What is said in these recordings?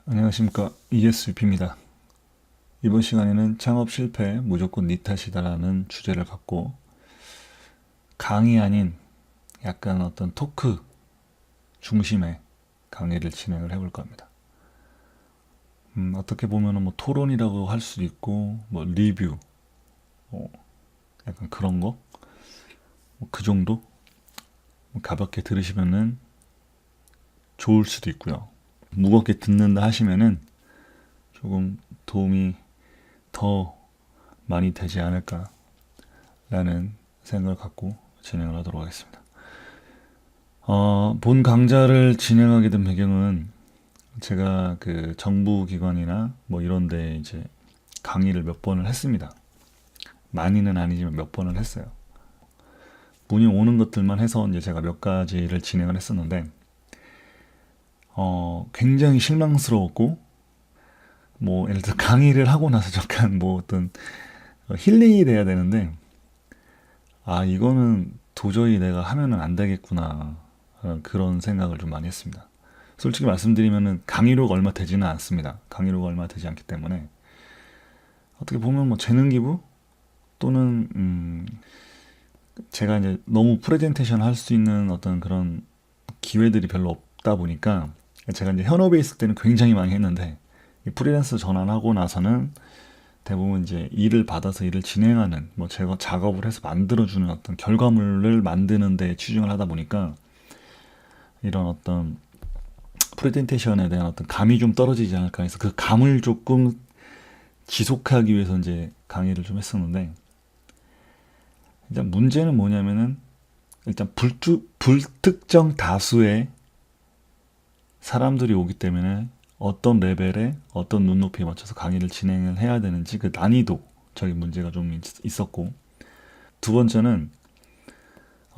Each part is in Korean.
안녕하십니까, ESUP입니다. 이번 시간에는 창업 실패 무조건 네 탓이다라는 주제를 갖고 강의 아닌 약간 어떤 토크 중심의 강의를 진행을 해볼 겁니다. 어떻게 보면 뭐 토론이라고 할 수도 있고 뭐 리뷰, 뭐 약간 그런 거, 뭐그 정도 가볍게 들으시면은 좋을 수도 있고요. 무겁게 듣는다 하시면은 조금 도움이 더 많이 되지 않을까라는 생각을 갖고 진행을 하도록 하겠습니다. 본 강좌를 진행하게 된 배경은 제가 그 정부 기관이나 뭐 이런 데 이제 강의를 몇 번을 했습니다. 많이는 아니지만 몇 번을 했어요. 문의 오는 것들만 해서 이제 제가 몇 가지를 진행을 했었는데, 굉장히 실망스러웠고, 뭐, 예를 들어 강의를 하고 나서 잠깐 뭐 어떤 힐링이 돼야 되는데, 이거는 도저히 내가 하면은 안 되겠구나. 그런 생각을 좀 많이 했습니다. 솔직히 말씀드리면은 강의료가 얼마 되지는 않습니다. 강의료가 얼마 되지 않기 때문에 어떻게 보면 뭐 재능 기부 또는 제가 이제 너무 프레젠테이션 할 수 있는 어떤 그런 기회들이 별로 없다 보니까 제가 이제 현업에 있을 때는 굉장히 많이 했는데 이 프리랜서 전환하고 나서는 대부분 이제 일을 받아서 일을 진행하는 뭐 제가 작업을 해서 만들어주는 어떤 결과물을 만드는 데 치중을 하다 보니까 이런 어떤 프레젠테이션에 대한 어떤 감이 좀 떨어지지 않을까 해서 그 감을 조금 지속하기 위해서 이제 강의를 좀 했었는데, 일단 문제는 뭐냐면은 일단 불특정 다수의 사람들이 오기 때문에 어떤 레벨에 어떤 눈높이에 맞춰서 강의를 진행을 해야 되는지 그 난이도적인 문제가 좀 있었고, 두 번째는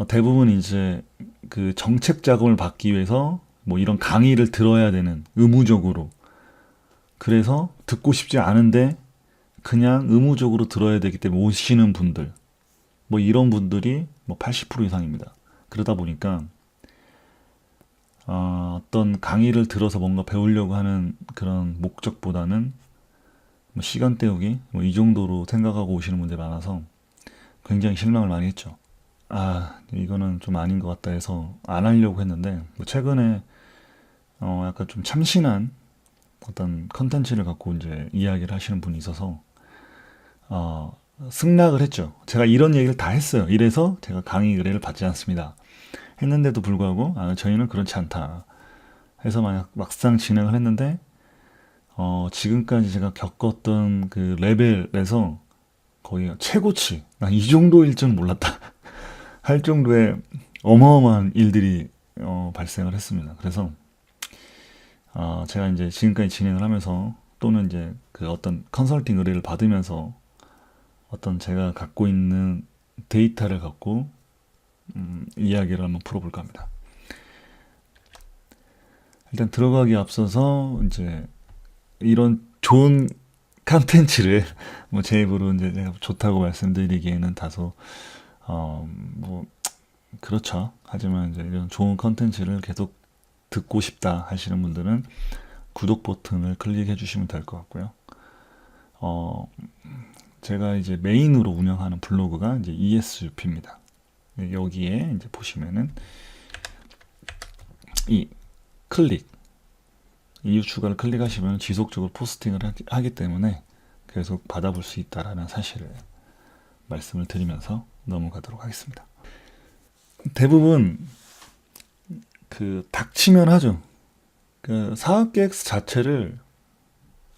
대부분 이제 그 정책 자금을 받기 위해서 뭐 이런 강의를 들어야 되는 의무적으로, 그래서 듣고 싶지 않은데 그냥 의무적으로 들어야 되기 때문에 오시는 분들, 뭐 이런 분들이 뭐 80% 이상입니다. 그러다 보니까 어떤 강의를 들어서 뭔가 배우려고 하는 그런 목적보다는 뭐 시간 때우기 뭐 이 정도로 생각하고 오시는 분들이 많아서 굉장히 실망을 많이 했죠. 이거는 좀 아닌 것 같다 해서 안 하려고 했는데, 뭐 최근에 약간 좀 참신한 어떤 컨텐츠를 갖고 이제 이야기를 하시는 분이 있어서 승낙을 했죠. 제가 이런 얘기를 다 했어요. 이래서 제가 강의 의뢰를 받지 않습니다. 했는데도 불구하고 저희는 그렇지 않다 해서 막상 진행을 했는데, 지금까지 제가 겪었던 그 레벨에서 거의 최고치, 난 이 정도일 줄 몰랐다 할 정도의 어마어마한 일들이 발생을 했습니다. 그래서 제가 이제 지금까지 진행을 하면서 또는 이제 그 어떤 컨설팅 의뢰를 받으면서 어떤 제가 갖고 있는 데이터를 갖고 이야기를 한번 풀어볼까 합니다. 일단 들어가기 앞서서 이제 이런 좋은 컨텐츠를 뭐 제 입으로 이제 제가 좋다고 말씀드리기에는 다소 뭐 그렇죠. 하지만 이제 이런 좋은 컨텐츠를 계속 듣고 싶다 하시는 분들은 구독 버튼을 클릭해 주시면 될 것 같고요. 제가 이제 메인으로 운영하는 블로그가 이제 ESUP입니다. 여기에 이제 보시면은 이 이후 추가를 클릭하시면 지속적으로 포스팅을 하기 때문에 계속 받아볼 수 있다라는 사실을 말씀을 드리면서 넘어가도록 하겠습니다. 대부분 그 닥치면 하죠. 그 사업 계획 자체를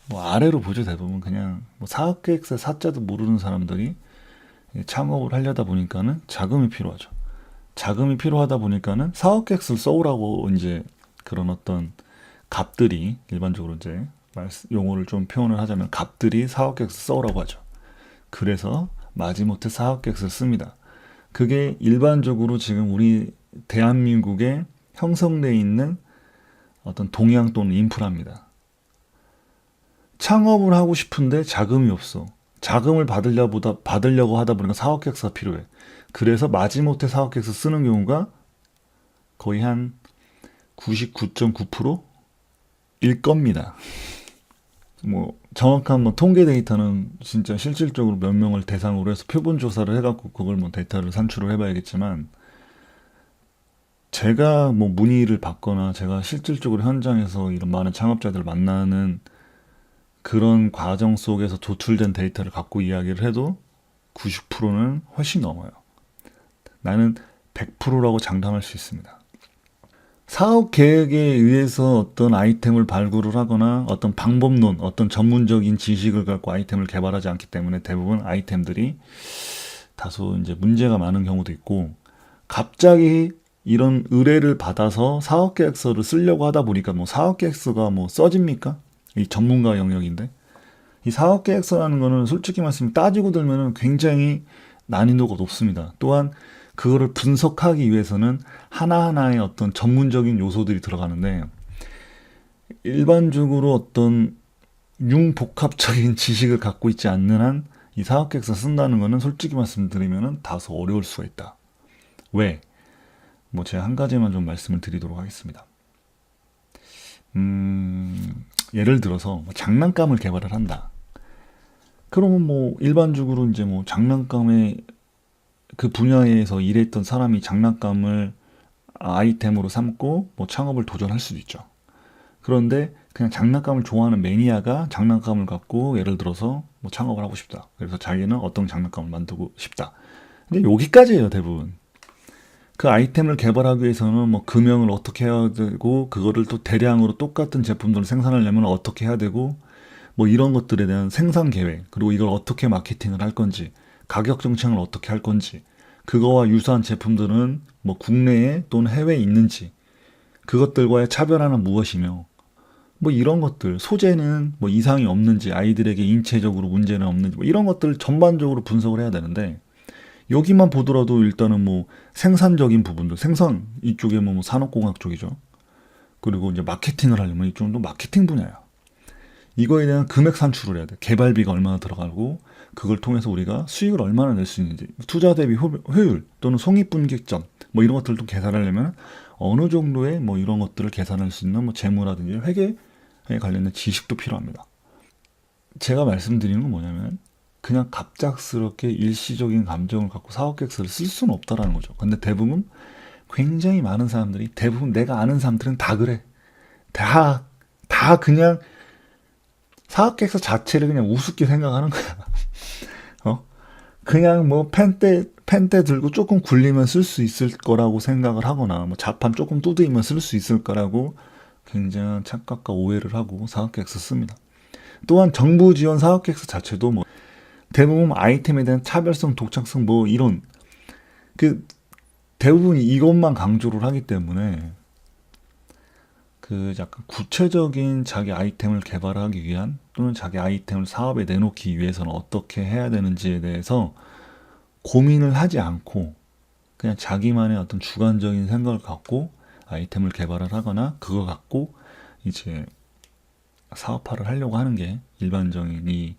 뭐 아래로 보죠. 대부분 그냥 뭐 사업 계획서 사자도 모르는 사람들이 창업을 하려다 보니까는 자금이 필요하죠. 자금이 필요하다 보니까는 사업 계획서를 써오라고 이제 그런 어떤 갑들이 일반적으로 이제 용어를 좀 표현을 하자면 갑들이 사업 계획서 써오라고 하죠. 그래서 마지못해 사업 계획서를 씁니다. 그게 일반적으로 지금 우리 대한민국에 형성되어 있는 어떤 동향 또는 인프라입니다. 창업을 하고 싶은데 자금이 없어. 자금을 받으려고 하다 보니까 사업계획서가 필요해. 그래서 마지못해 사업계획서 쓰는 경우가 거의 한 99.9%? 겁니다. 뭐 정확한 뭐 통계 데이터는 진짜 실질적으로 몇 명을 대상으로 해서 표본 조사를 해갖고 그걸 뭐 데이터를 산출을 해봐야겠지만, 제가 뭐 문의를 받거나 제가 실질적으로 현장에서 이런 많은 창업자들을 만나는 그런 과정 속에서 도출된 데이터를 갖고 이야기를 해도 90%는 훨씬 넘어요. 나는 100%라고 장담할 수 있습니다. 사업 계획에 의해서 어떤 아이템을 발굴을 하거나 어떤 방법론, 어떤 전문적인 지식을 갖고 아이템을 개발하지 않기 때문에 대부분 아이템들이 다소 이제 문제가 많은 경우도 있고, 갑자기 이런 의뢰를 받아서 사업 계획서를 쓰려고 하다 보니까 뭐 사업 계획서가 뭐 써집니까? 이 전문가 영역인데, 이 사업 계획서라는 거는 솔직히 말씀 따지고 들면은 굉장히 난이도가 높습니다. 또한 그거를 분석하기 위해서는 하나하나의 어떤 전문적인 요소들이 들어가는데, 일반적으로 어떤 융복합적인 지식을 갖고 있지 않는 한 이 사업계획서 쓴다는 거는 솔직히 말씀드리면 다소 어려울 수가 있다. 왜? 뭐 제가 한 가지만 좀 말씀을 드리도록 하겠습니다. 예를 들어서 장난감을 개발을 한다. 그러면 뭐 일반적으로 이제 뭐 장난감의 그 분야에서 일했던 사람이 장난감을 아이템으로 삼고 뭐 창업을 도전할 수도 있죠. 그런데 그냥 장난감을 좋아하는 매니아가 장난감을 갖고 예를 들어서 뭐 창업을 하고 싶다. 그래서 자기는 어떤 장난감을 만들고 싶다. 근데 여기까지예요, 대부분. 그 아이템을 개발하기 위해서는 뭐 금형을 어떻게 해야 되고, 그거를 또 대량으로 똑같은 제품들을 생산하려면 어떻게 해야 되고, 뭐 이런 것들에 대한 생산 계획, 그리고 이걸 어떻게 마케팅을 할 건지, 가격 정책을 어떻게 할 건지, 그거와 유사한 제품들은 뭐 국내에 또는 해외에 있는지, 그것들과의 차별화는 무엇이며, 뭐 이런 것들, 소재는 뭐 이상이 없는지, 아이들에게 인체적으로 문제는 없는지, 뭐 이런 것들을 전반적으로 분석을 해야 되는데, 여기만 보더라도 일단은 뭐 생산적인 부분들, 생산 이쪽에 뭐 산업공학 쪽이죠. 그리고 이제 마케팅을 하려면 이쪽은 마케팅 분야야. 이거에 대한 금액 산출을 해야 돼. 개발비가 얼마나 들어가고, 그걸 통해서 우리가 수익을 얼마나 낼 수 있는지, 투자 대비 효율 또는 손익분기점 뭐 이런 것들도 계산하려면 어느 정도의 뭐 이런 것들을 계산할 수 있는 뭐 재무라든지 회계에 관련된 지식도 필요합니다. 제가 말씀드리는 건 뭐냐면, 그냥 갑작스럽게 일시적인 감정을 갖고 사업 계획서를 쓸 수는 없다라는 거죠. 근데 대부분 굉장히 많은 사람들이, 대부분 내가 아는 사람들은 다 그래. 다 그냥 사업 계획서 자체를 그냥 우습게 생각하는 거야. 그냥 뭐 펜대 들고 조금 굴리면 쓸 수 있을 거라고 생각을 하거나, 뭐 자판 조금 두드리면 쓸 수 있을 거라고 굉장한 착각과 오해를 하고 사업 계획서 씁니다. 또한 정부 지원 사업 계획서 자체도 뭐 대부분 아이템에 대한 차별성, 독창성 뭐 이런 그 대부분 이것만 강조를 하기 때문에, 그 약간 구체적인 자기 아이템을 개발하기 위한 또는 자기 아이템을 사업에 내놓기 위해서는 어떻게 해야 되는지에 대해서 고민을 하지 않고 그냥 자기만의 어떤 주관적인 생각을 갖고 아이템을 개발을 하거나 그걸 갖고 이제 사업화를 하려고 하는 게 일반적인 이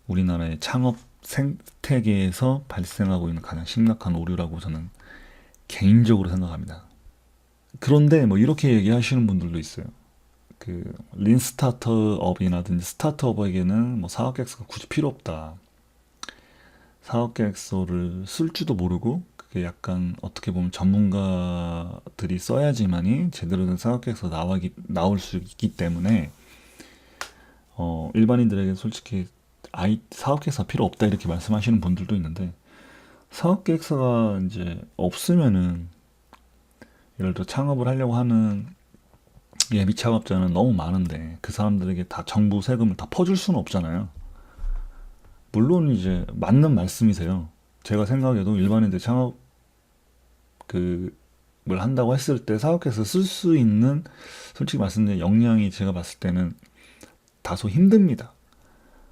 우리나라의 창업 생태계에서 발생하고 있는 가장 심각한 오류라고 저는 개인적으로 생각합니다. 그런데 뭐 이렇게 얘기하시는 분들도 있어요. 그 린 스타트업이라든지 스타트업에게는 뭐 사업 계획서가 굳이 필요 없다. 사업 계획서를 쓸 줄도 모르고 그게 약간 어떻게 보면 전문가들이 써야지만이 제대로 된 사업 계획서 나올 수 있기 때문에 일반인들에게 솔직히 사업 계획서 필요 없다 이렇게 말씀하시는 분들도 있는데, 사업 계획서가 이제 없으면은 예를 들어 창업을 하려고 하는 예비 창업자는 너무 많은데 그 사람들에게 다 정부 세금을 다 퍼줄 수는 없잖아요. 물론 이제 맞는 말씀이세요. 제가 생각해도 일반인들 창업 뭘 한다고 했을 때 사업계획서 쓸 수 있는, 솔직히 말씀드리면 역량이 제가 봤을 때는 다소 힘듭니다.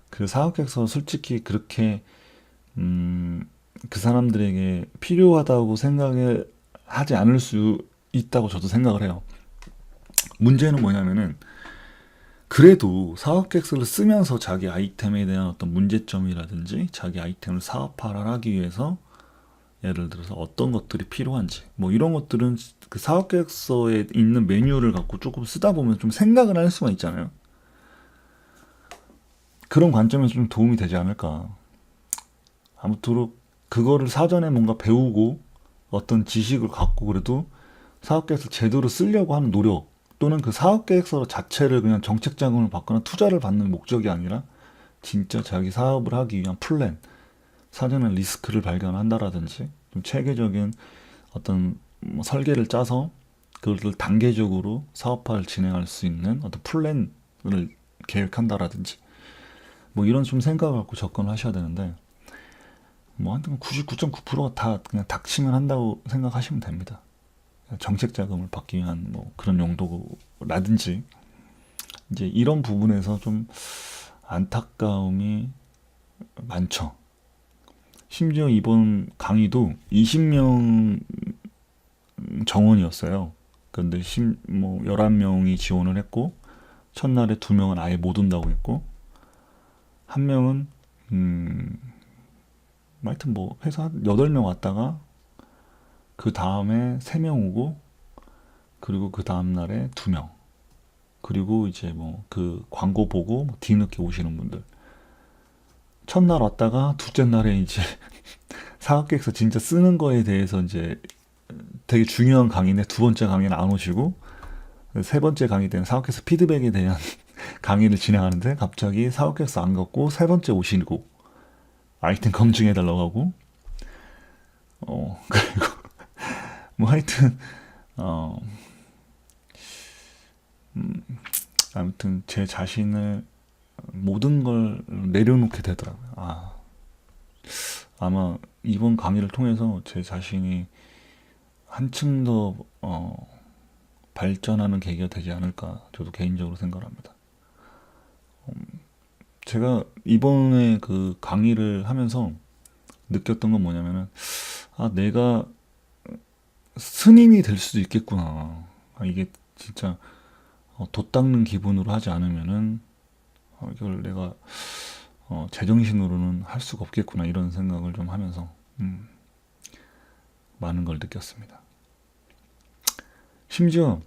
그 사업계획서 솔직히 그렇게 그 사람들에게 필요하다고 생각을 하지 않을 수 있다고 저도 생각을 해요. 문제는 뭐냐면은, 그래도 사업계획서를 쓰면서 자기 아이템에 대한 어떤 문제점이라든지 자기 아이템을 사업화를 하기 위해서 예를 들어서 어떤 것들이 필요한지 뭐 이런 것들은 그 사업 계획서에 있는 메뉴를 갖고 조금 쓰다 보면 좀 생각을 할 수가 있잖아요. 그런 관점에서 좀 도움이 되지 않을까. 아무쪼록 그거를 사전에 뭔가 배우고 어떤 지식을 갖고 그래도 사업 계획서 제대로 쓰려고 하는 노력 또는 그 사업 계획서 자체를 그냥 정책 자금을 받거나 투자를 받는 목적이 아니라 진짜 자기 사업을 하기 위한 플랜, 사전에 리스크를 발견한다라든지 좀 체계적인 어떤 뭐 설계를 짜서 그것을 단계적으로 사업화를 진행할 수 있는 어떤 플랜을 계획한다라든지 뭐 이런 좀 생각을 갖고 접근을 하셔야 되는데 뭐 하여튼 99.9%가 다 그냥 닥치면 한다고 생각하시면 됩니다. 정책 자금을 받기 위한 뭐 그런 용도라든지 이제 이런 부분에서 좀 안타까움이 많죠. 심지어 이번 강의도 20명 정원이었어요. 근데 뭐 11명이 지원을 했고 첫날에 2명은 아예 못 온다고 했고 한 명은 하여튼 뭐 해서 한 8명 왔다가 그 다음에 3명 오고 그리고 그 다음 날에 2명 그리고 이제 뭐 그 광고 보고 뭐 뒤늦게 오시는 분들 첫날 왔다가 둘째 날에 이제 사업계획서 진짜 쓰는 거에 대해서 이제 되게 중요한 강의인데 두 번째 강의는 안 오시고 세 번째 강의 때는 사업계획서 피드백에 대한 강의를 진행하는데 갑자기 사업계획서 안 갖고 세 번째 오시고 아이템 검증해달라고 하고 그리고 뭐 하여튼 어 아무튼 제 자신을 모든 걸 내려놓게 되더라고요. 아마 이번 강의를 통해서 제 자신이 한층 더 발전하는 계기가 되지 않을까 저도 개인적으로 생각합니다. 제가 이번에 그 강의를 하면서 느꼈던 건 뭐냐면은 내가 스님이 될 수도 있겠구나. 이게 진짜 돛 닦는 기분으로 하지 않으면은 이걸 내가 제정신으로는 할 수가 없겠구나 이런 생각을 좀 하면서 많은 걸 느꼈습니다. 심지어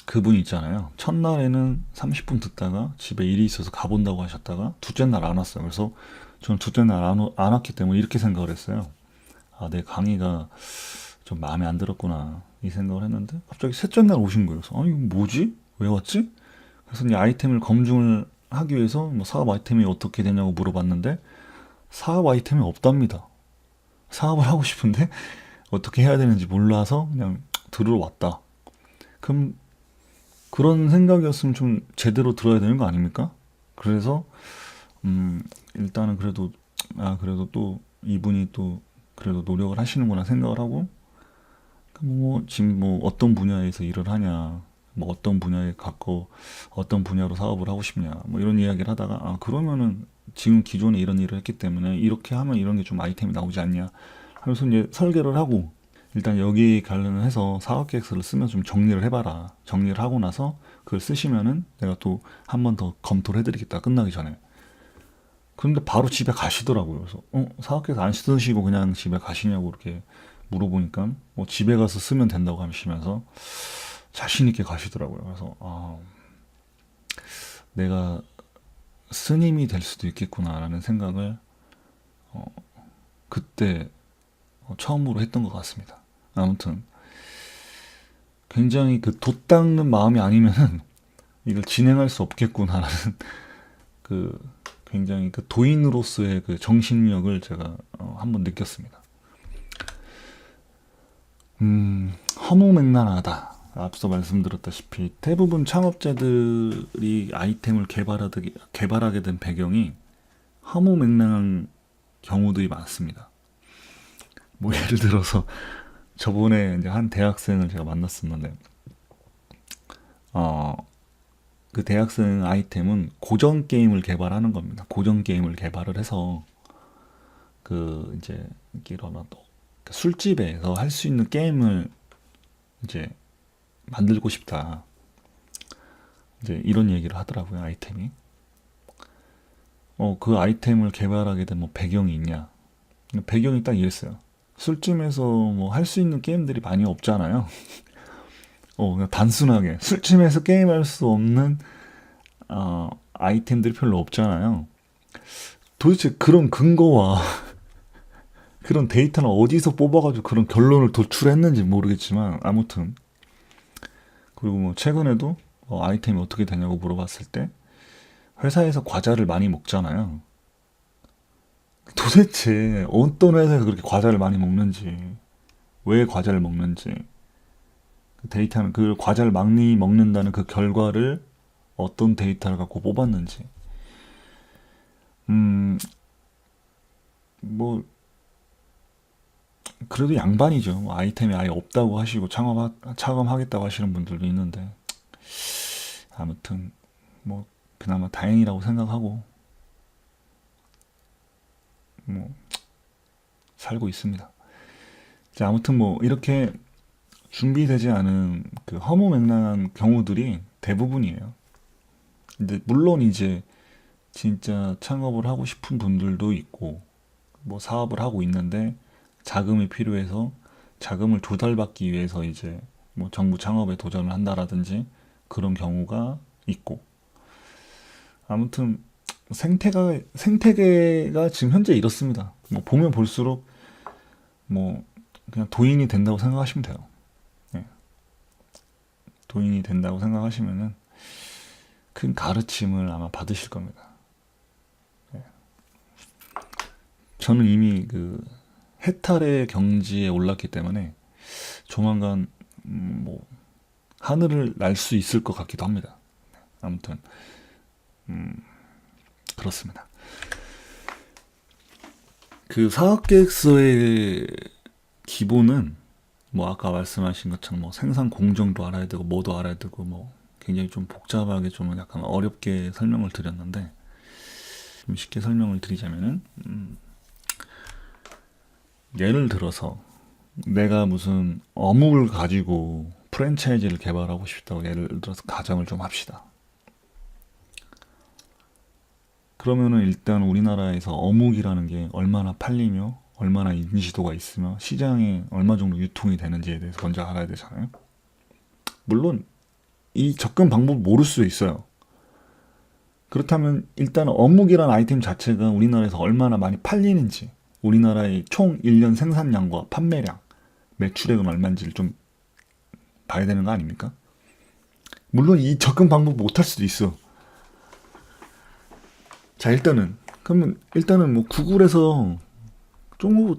그분 있잖아요. 첫날에는 30분 듣다가 집에 일이 있어서 가본다고 하셨다가 둘째 날 안 왔어요. 그래서 저는 둘째 날 안 왔기 때문에 이렇게 생각을 했어요. 내 강의가 좀 마음에 안 들었구나 이 생각을 했는데 갑자기 셋째 날 오신 거예요. 그래서 이거 뭐지? 왜 왔지? 그래서 이 아이템을 검증을 하기 위해서 뭐 사업 아이템이 어떻게 되냐고 물어봤는데 사업 아이템이 없답니다. 사업을 하고 싶은데 어떻게 해야 되는지 몰라서 그냥 들으러 왔다. 그럼 그런 생각이었으면 좀 제대로 들어야 되는 거 아닙니까? 그래서 일단은 그래도 또 이분이 또 그래도 노력을 하시는구나 생각을 하고 뭐 지금 뭐 어떤 분야에서 일을 하냐 뭐 어떤 분야에 갖고 어떤 분야로 사업을 하고 싶냐 뭐 이런 이야기를 하다가 그러면은 지금 기존에 이런 일을 했기 때문에 이렇게 하면 이런 게 좀 아이템이 나오지 않냐 하면서 이제 설계를 하고 일단 여기 관련해서 사업계획서를 쓰면 좀 정리를 해봐라. 정리를 하고 나서 그걸 쓰시면은 내가 또 한 번 더 검토를 해드리겠다. 끝나기 전에. 그런데 바로 집에 가시더라고요. 그래서 사업계획서 안 쓰시고 그냥 집에 가시냐고 이렇게 물어보니까 뭐 집에 가서 쓰면 된다고 하시면서 자신 있게 가시더라고요. 그래서 내가 스님이 될 수도 있겠구나라는 생각을 그때 처음으로 했던 것 같습니다. 아무튼 굉장히 그 돛 닦는 마음이 아니면은 이걸 진행할 수 없겠구나라는 그 굉장히 그 도인으로서의 그 정신력을 제가 한번 느꼈습니다. 허무맹랑하다. 앞서 말씀드렸다시피 대부분 창업자들이 아이템을 개발하게 된 배경이 허무맹랑한 경우들이 많습니다. 뭐 예를 들어서 저번에 이제 한 대학생을 제가 만났었는데 그 대학생 아이템은 고전 게임을 개발하는 겁니다. 고전 게임을 개발을 해서 그 이제 이런 술집에서 할 수 있는 게임을 이제 만들고 싶다. 이제 이런 얘기를 하더라고요. 아이템이. 그 아이템을 개발하게 된 뭐 배경이 있냐? 배경이 딱 이랬어요. 술집에서 뭐 할 수 있는 게임들이 많이 없잖아요. 그냥 단순하게 술집에서 게임할 수 없는 아이템들이 별로 없잖아요. 도대체 그런 근거와 그런 데이터는 어디서 뽑아가지고 그런 결론을 도출했는지 모르겠지만 아무튼 그리고 뭐 최근에도 아이템이 어떻게 되냐고 물어봤을 때 회사에서 과자를 많이 먹잖아요. 도대체 어떤 회사에서 그렇게 과자를 많이 먹는지, 왜 과자를 먹는지, 데이터는 그 과자를 많이 먹는다는 그 결과를 어떤 데이터를 갖고 뽑았는지, 뭐 그래도 양반이죠. 뭐 아이템이 아예 없다고 하시고 창업하겠다고 하시는 분들도 있는데 아무튼 뭐 그나마 다행이라고 생각하고 뭐 살고 있습니다. 자, 아무튼 뭐 이렇게 준비되지 않은 그 허무맹랑한 경우들이 대부분이에요. 근데 물론 이제 진짜 창업을 하고 싶은 분들도 있고 뭐 사업을 하고 있는데 자금이 필요해서 자금을 조달받기 위해서 이제 뭐 정부 창업에 도전을 한다라든지 그런 경우가 있고 아무튼 생태계가 지금 현재 이렇습니다. 뭐 보면 볼수록 뭐 그냥 도인이 된다고 생각하시면 돼요. 예. 도인이 된다고 생각하시면은 큰 가르침을 아마 받으실 겁니다. 예. 저는 이미 그 해탈의 경지에 올랐기 때문에 조만간 뭐 하늘을 날 수 있을 것 같기도 합니다. 아무튼 그렇습니다. 그 사업계획서의 기본은 뭐 아까 말씀하신 것처럼 뭐 생산 공정도 알아야 되고 뭐도 알아야 되고 뭐 굉장히 좀 복잡하게 좀 약간 어렵게 설명을 드렸는데 좀 쉽게 설명을 드리자면은 예를 들어서 내가 무슨 어묵을 가지고 프랜차이즈를 개발하고 싶다고 예를 들어서 가정을 좀 합시다. 그러면은 일단 우리나라에서 어묵이라는 게 얼마나 팔리며 얼마나 인지도가 있으며 시장에 얼마 정도 유통이 되는지에 대해서 먼저 알아야 되잖아요. 물론 이 접근 방법을 모를 수도 있어요. 그렇다면 일단 어묵이라는 아이템 자체가 우리나라에서 얼마나 많이 팔리는지 우리나라의 총 1년 생산량과 판매량, 매출액은 얼마인지를 좀 봐야 되는 거 아닙니까? 물론 이 접근 방법 못할 수도 있어. 자, 그러면 일단은 뭐 구글에서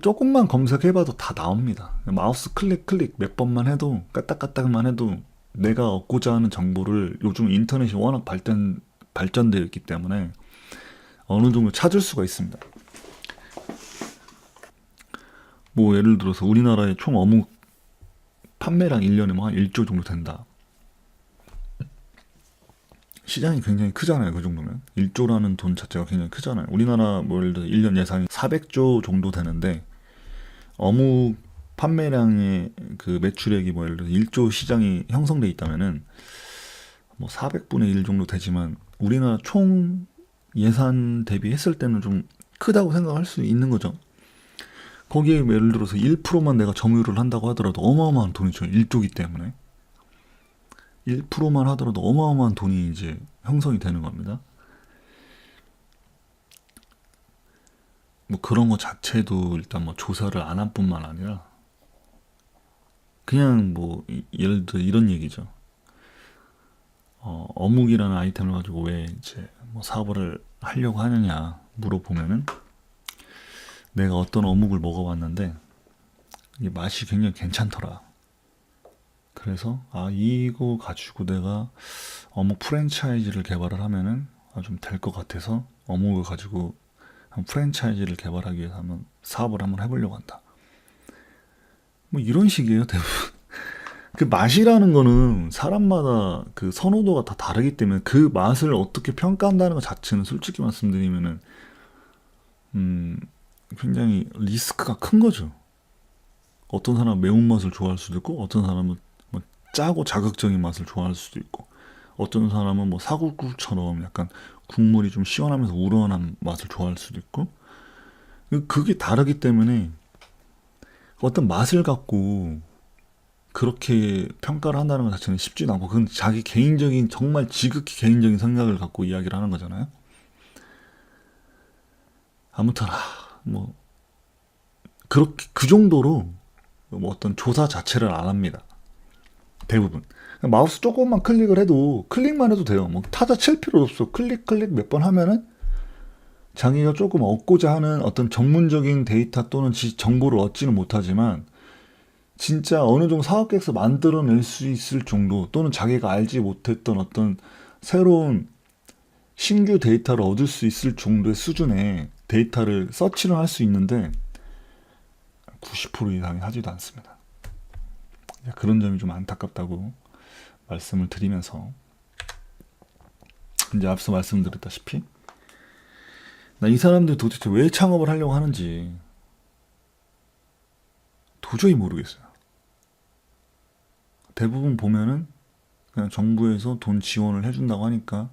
조금만 검색해봐도 다 나옵니다. 마우스 클릭 몇 번만 해도 까딱까딱만 해도 내가 얻고자 하는 정보를 요즘 인터넷이 워낙 발전되어 있기 때문에 어느 정도 찾을 수가 있습니다. 뭐 예를 들어서 우리나라의 총 어묵 판매량 1년에 뭐 한 1조 정도 된다. 시장이 굉장히 크잖아요. 그 정도면 1조라는 돈 자체가 굉장히 크잖아요. 우리나라 뭐 예를 들어 1년 예상이 400조 정도 되는데 어묵 판매량의 그 매출액이 뭐 예를 들어 1조 시장이 형성돼 있다면은 뭐 400분의 1 정도 되지만 우리나라 총 예산 대비했을 때는 좀 크다고 생각할 수 있는 거죠. 거기에 예를 들어서 1%만 내가 점유를 한다고 하더라도 어마어마한 돈이죠. 1조기 때문에 1%만 하더라도 어마어마한 돈이 이제 형성이 되는 겁니다. 뭐 그런 거 자체도 일단 뭐 조사를 안 한 뿐만 아니라 그냥 뭐 예를 들어 이런 얘기죠. 어묵이라는 아이템을 가지고 왜 이제 뭐 사업을 하려고 하느냐 물어보면은 내가 어떤 어묵을 먹어봤는데 이게 맛이 굉장히 괜찮더라. 그래서 이거 가지고 내가 어묵 프랜차이즈를 개발을 하면은 좀 될 것 같아서 어묵을 가지고 한 프랜차이즈를 개발하기 위해서 한번 사업을 한번 해보려고 한다. 뭐 이런 식이에요, 대부분. 그 맛이라는 거는 사람마다 그 선호도가 다 다르기 때문에 그 맛을 어떻게 평가한다는 것 자체는 솔직히 말씀드리면은 굉장히 리스크가 큰 거죠. 어떤 사람은 매운맛을 좋아할 수도 있고 어떤 사람은 뭐 짜고 자극적인 맛을 좋아할 수도 있고 어떤 사람은 뭐 사골국처럼 약간 국물이 좀 시원하면서 우러난 맛을 좋아할 수도 있고 그게 다르기 때문에 어떤 맛을 갖고 그렇게 평가를 한다는 것 자체는 쉽지도 않고, 그건 자기 개인적인, 정말 지극히 개인적인 생각을 갖고 이야기를 하는 거잖아요. 아무튼 뭐 그렇게 그 정도로 뭐 어떤 조사 자체를 안 합니다. 대부분 마우스 조금만 클릭을 해도, 클릭만 해도 돼요. 뭐 타자 칠 필요도 없어. 클릭 몇 번 하면은 자기가 조금 얻고자 하는 어떤 전문적인 데이터 또는 정보를 얻지는 못하지만 진짜 어느 정도 사업 계획서 만들어낼 수 있을 정도, 또는 자기가 알지 못했던 어떤 새로운 신규 데이터를 얻을 수 있을 정도의 수준의 데이터를 서치를 할 수 있는데 90% 이상이 하지도 않습니다. 그런 점이 좀 안타깝다고 말씀을 드리면서, 이제 앞서 말씀드렸다시피 나 이 사람들이 도대체 왜 창업을 하려고 하는지 도저히 모르겠어요. 대부분 보면은 그냥 정부에서 돈 지원을 해준다고 하니까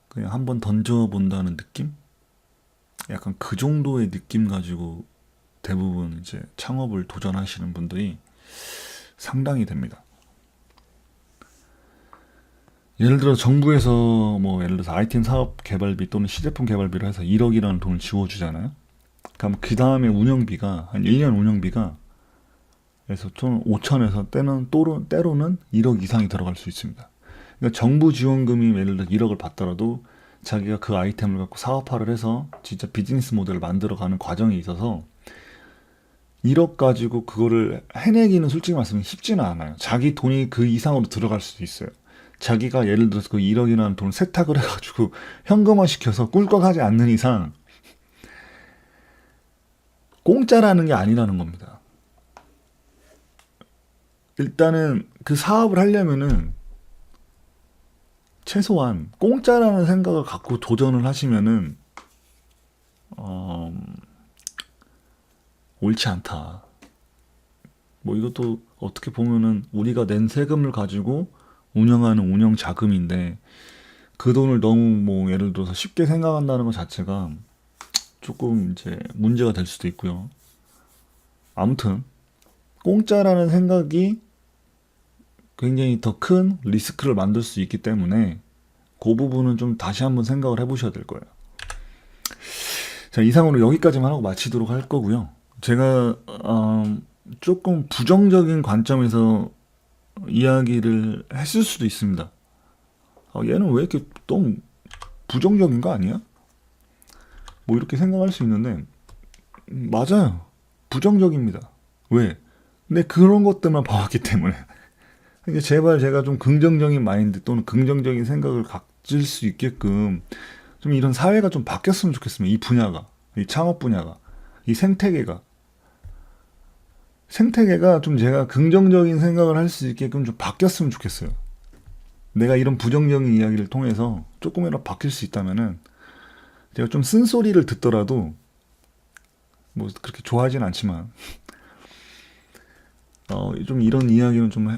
그냥 한번 던져본다는 느낌? 약간 그 정도의 느낌 가지고 대부분 이제 창업을 도전하시는 분들이 상당히 됩니다. 예를 들어 정부에서 뭐 예를 들어서 아이템 사업 개발비 또는 시제품 개발비를 해서 1억이라는 돈을 지워주잖아요. 그럼 그 다음에 운영비가 한 1년 운영비가 그래서 총 5천에서 때로는 1억 이상이 들어갈 수 있습니다. 그러니까 정부 지원금이 예를 들어 1억을 받더라도 자기가 그 아이템을 갖고 사업화를 해서 진짜 비즈니스 모델을 만들어가는 과정에 있어서 1억 가지고 그거를 해내기는 솔직히 말씀면 쉽지는 않아요. 자기 돈이 그 이상으로 들어갈 수도 있어요. 자기가 예를 들어서 그 1억이라는 돈을 세탁을 해가지고 현금화 시켜서 꿀꺽하지 않는 이상 공짜라는 게 아니라는 겁니다. 일단은 그 사업을 하려면은 최소한 공짜라는 생각을 갖고 도전을 하시면은 옳지 않다. 뭐 이것도 어떻게 보면은 우리가 낸 세금을 가지고 운영하는 운영 자금인데 그 돈을 너무 뭐 예를 들어서 쉽게 생각한다는 것 자체가 조금 이제 문제가 될 수도 있고요. 아무튼 공짜라는 생각이 굉장히 더 큰 리스크를 만들 수 있기 때문에 그 부분은 좀 다시 한번 생각을 해보셔야 될 거예요. 자, 이상으로 여기까지만 하고 마치도록 할 거고요. 제가 조금 부정적인 관점에서 이야기를 했을 수도 있습니다. 얘는 왜 이렇게 너무 부정적인 거 아니야? 뭐 이렇게 생각할 수 있는데 맞아요. 부정적입니다. 왜? 근데 그런 것들만 봐왔기 때문에. 그러니까 제발 제가 좀 긍정적인 마인드 또는 긍정적인 생각을 가질 수 있게끔 좀 이런 사회가 좀 바뀌었으면 좋겠습니다. 이 분야가, 이 창업 분야가, 이 생태계가 좀 제가 긍정적인 생각을 할 수 있게끔 좀 바뀌었으면 좋겠어요. 내가 이런 부정적인 이야기를 통해서 조금이라도 바뀔 수 있다면은 제가 좀 쓴소리를 듣더라도 뭐 그렇게 좋아하진 않지만 좀 이런 이야기는 좀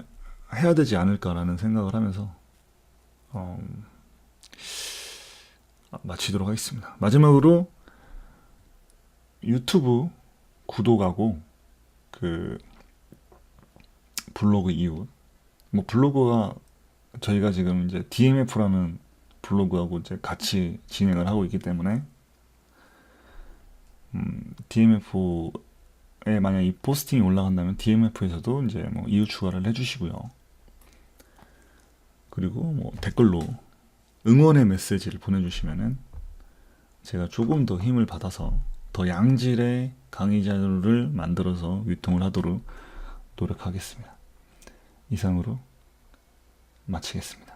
해야 되지 않을까라는 생각을 하면서 마치도록 하겠습니다. 마지막으로 유튜브 구독하고 그 블로그 이웃, 뭐 블로그가 저희가 지금 이제 DMF라는 블로그하고 이제 같이 진행을 하고 있기 때문에 DMF에 만약 이 포스팅이 올라간다면 DMF에서도 이제 뭐 이웃 추가를 해주시고요. 그리고 뭐 댓글로 응원의 메시지를 보내주시면은 제가 조금 더 힘을 받아서 더 양질의 강의 자료를 만들어서 유통을 하도록 노력하겠습니다. 이상으로 마치겠습니다.